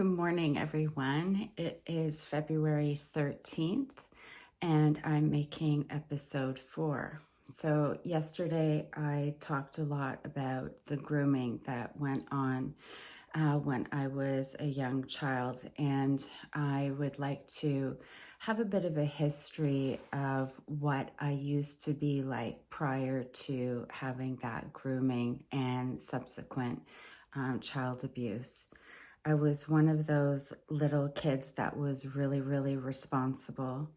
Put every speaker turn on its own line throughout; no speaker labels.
Good morning, everyone. It is February 13th, and I'm making episode 4. So, yesterday I talked a lot about the grooming that went on when I was a young child, and I would like to have a bit of a history of what I used to be like prior to having that grooming and subsequent child abuse. I was one of those little kids that was really, really responsible.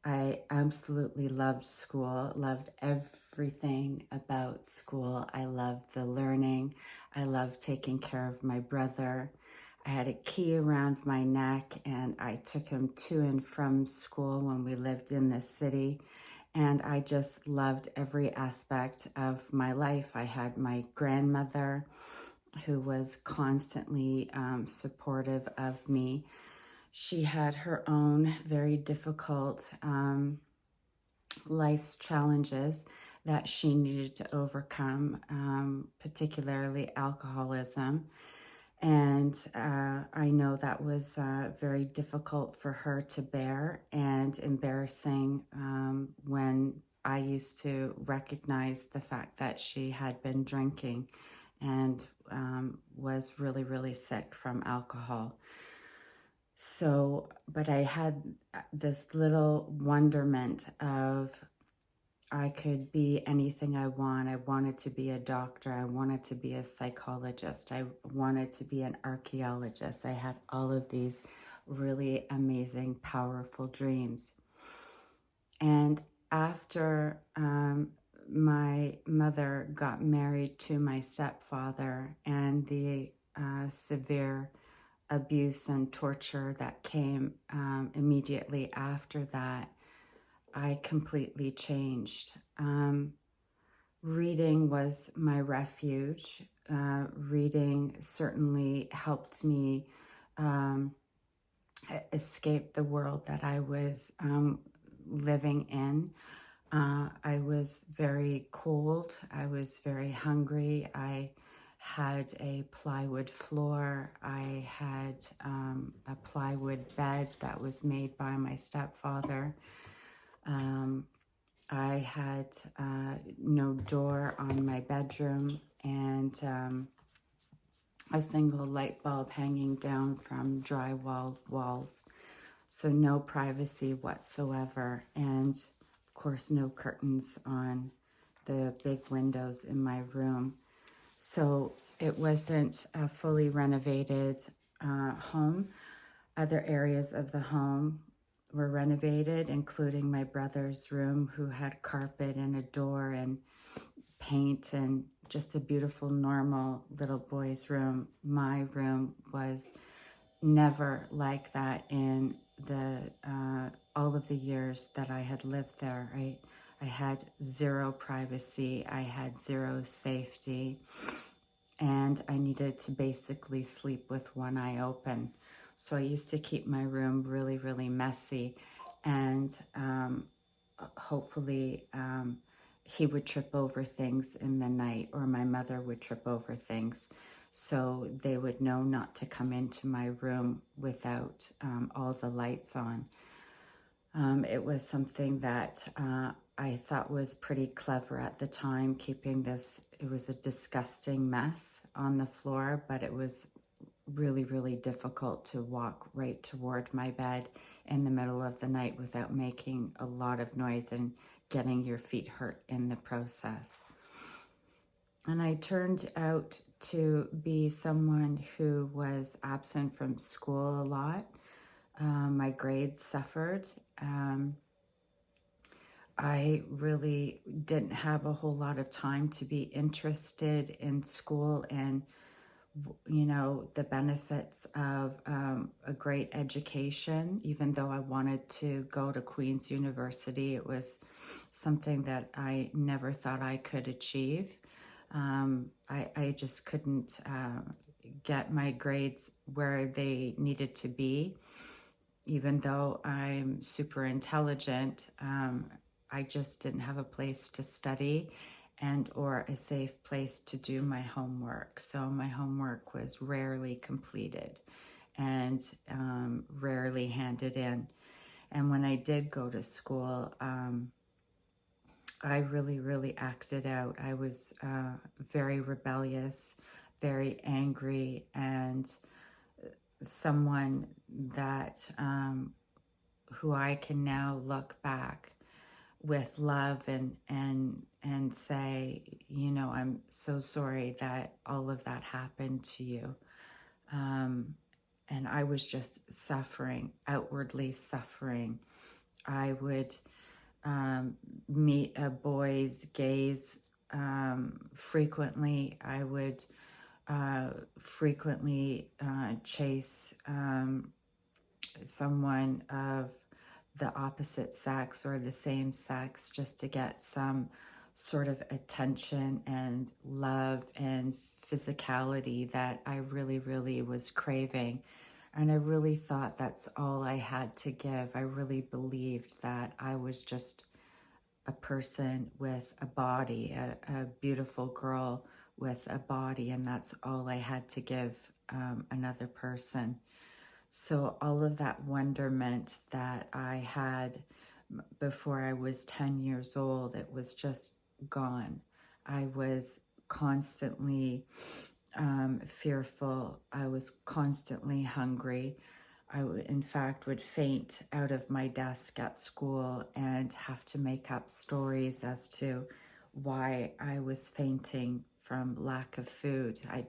I absolutely loved school, loved everything about school. I loved the learning. I loved taking care of my brother. I had a key around my neck and I took him to and from school when we lived in the city. And I just loved every aspect of my life. I had my grandmother who was constantly supportive of me. She had her own very difficult life's challenges that she needed to overcome, particularly alcoholism. And I know that was very difficult for her to bear and embarrassing when I used to recognize the fact that she had been drinking and was really, really sick from alcohol. So, but I had this little wonderment of I could be anything I want. I wanted to be a doctor. I wanted to be a psychologist. I wanted to be an archaeologist. I had all of these really amazing, powerful dreams. And after my mother got married to my stepfather and the severe abuse and torture that came immediately after that, I completely changed. Reading was my refuge. Reading certainly helped me escape the world that I was living in. I was very cold. I was very hungry. I had a plywood floor. I had a plywood bed that was made by my stepfather. I had no door on my bedroom and a single light bulb hanging down from drywall walls. So no privacy whatsoever. And of course, no curtains on the big windows in my room. So it wasn't a fully renovated home. Other areas of the home were renovated, including my brother's room, who had carpet and a door and paint and just a beautiful, normal little boy's room. My room was never like that in the all of the years that I had lived there. I had zero privacy. I had zero safety. And I needed to basically sleep with one eye open. So I used to keep my room really, really messy. And hopefully he would trip over things in the night, or my mother would trip over things. So they would know not to come into my room without all the lights on. It was something that I thought was pretty clever at the time, keeping this. It was a disgusting mess on the floor, but it was really, really difficult to walk right toward my bed in the middle of the night without making a lot of noise and getting your feet hurt in the process. And I turned out to be someone who was absent from school a lot. My grades suffered. I really didn't have a whole lot of time to be interested in school and, you know, the benefits of a great education. Even though I wanted to go to Queen's University, it was something that I never thought I could achieve. I just couldn't get my grades where they needed to be. Even though I'm super intelligent, I just didn't have a place to study and or a safe place to do my homework. So my homework was rarely completed. and rarely handed in. And when I did go to school, I really, really acted out. I was very rebellious, very angry, and someone that who I can now look back with love and say, you know, I'm so sorry that all of that happened to you. And I was just suffering, outwardly suffering. I would meet boys, gays, frequently. I would frequently chase someone of the opposite sex or the same sex just to get some sort of attention and love and physicality that I really, really was craving. And I really thought that's all I had to give. I really believed that I was just a person with a body, a beautiful girl with a body, and that's all I had to give another person. So all of that wonderment that I had before I was 10 years old, it was just gone. I was constantly fearful. I was constantly hungry. I, in fact, would faint out of my desk at school and have to make up stories as to why I was fainting from lack of food. I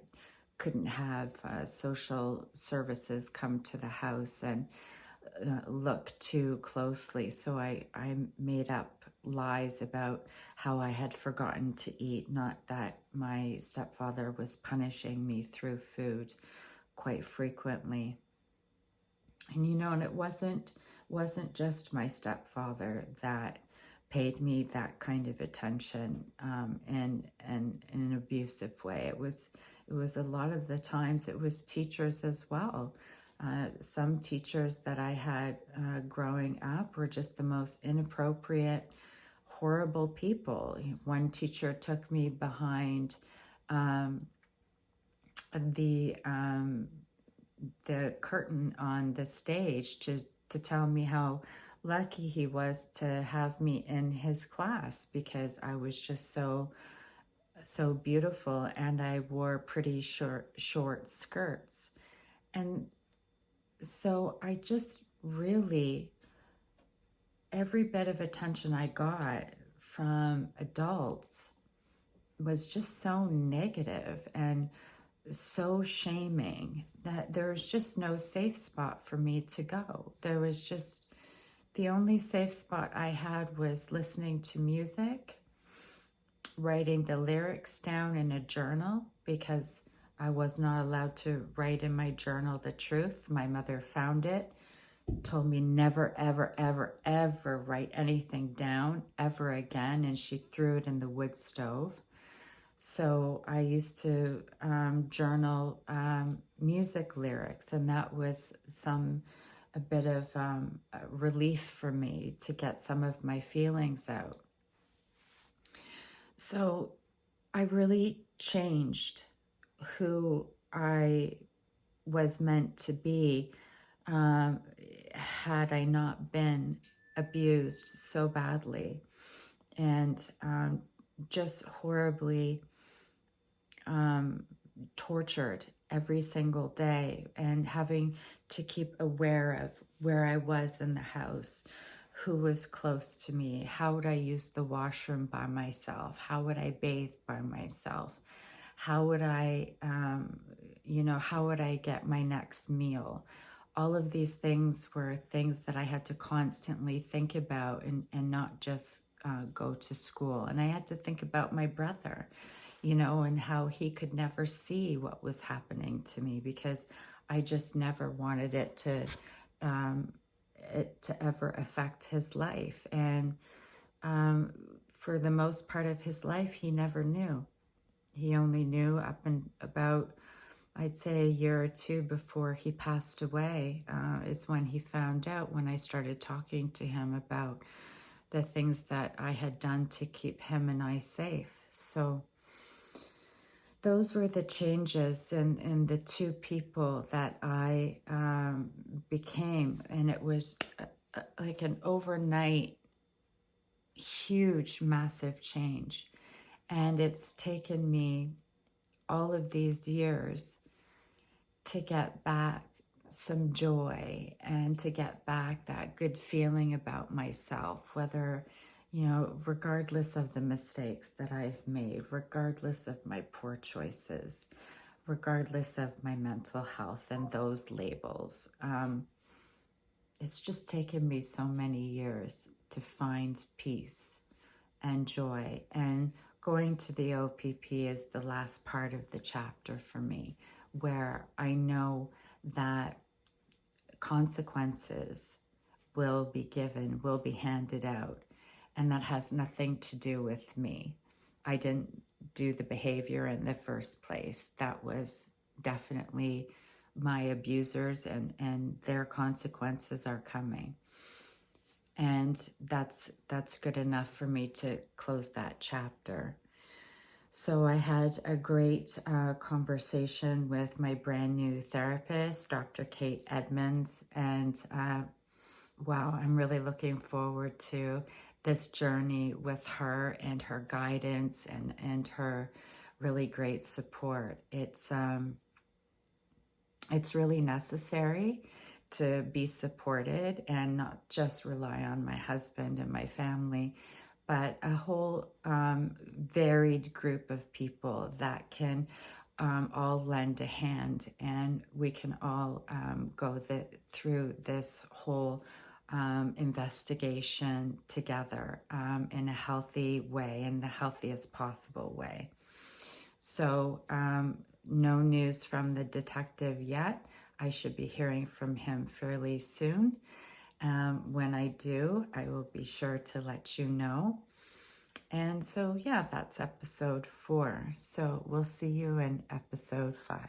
couldn't have social services come to the house and look too closely. So I made up lies about how I had forgotten to eat, not that my stepfather was punishing me through food quite frequently. And you know, and it wasn't just my stepfather that paid me that kind of attention in an abusive way. It was a lot of the times it was teachers as well. Some teachers that I had growing up were just the most inappropriate, horrible people. One teacher took me behind the curtain on the stage to tell me how lucky he was to have me in his class because I was just so beautiful and I wore pretty short skirts. And so I just really, every bit of attention I got from adults was just so negative and so shaming that there was just no safe spot for me to go. There was just, the only safe spot I had was listening to music, writing the lyrics down in a journal because I was not allowed to write in my journal the truth. My mother found it, told me never, ever, ever, ever write anything down ever again, and she threw it in the wood stove. So I used to journal music lyrics, and that was a bit of relief for me to get some of my feelings out. So I really changed who I was meant to be had I not been abused so badly and just horribly tortured every single day, and having to keep aware of where I was in the house, who was close to me, how would I use the washroom by myself, how would I bathe by myself, how would I, how would I get my next meal. All of these things were things that I had to constantly think about and not just go to school. And I had to think about my brother, and how he could never see what was happening to me because I just never wanted it to ever affect his life. And for the most part of his life, he never knew. He only knew up and about, I'd say, a year or two before he passed away is when he found out, when I started talking to him about the things that I had done to keep him and I safe. So those were the changes in the two people that I became. And it was like an overnight, huge, massive change. And it's taken me all of these years to get back some joy and to get back that good feeling about myself, whether, regardless of the mistakes that I've made, regardless of my poor choices, regardless of my mental health and those labels. It's just taken me so many years to find peace and joy. And going to the OPP is the last part of the chapter for me, where I know that consequences will be given, will be handed out, and that has nothing to do with me. I didn't do the behavior in the first place. That was definitely my abusers, and their consequences are coming. And that's good enough for me to close that chapter. So I had a great conversation with my brand new therapist, Dr. Kate Edmonds, and wow, I'm really looking forward to this journey with her and her guidance and her really great support. It's really necessary to be supported and not just rely on my husband and my family, but a whole varied group of people that can all lend a hand, and we can all go through this whole investigation together in a healthy way, in the healthiest possible way. So no news from the detective yet. I should be hearing from him fairly soon. When I do, I will be sure to let you know. And so, yeah, that's episode 4. So we'll see you in episode 5.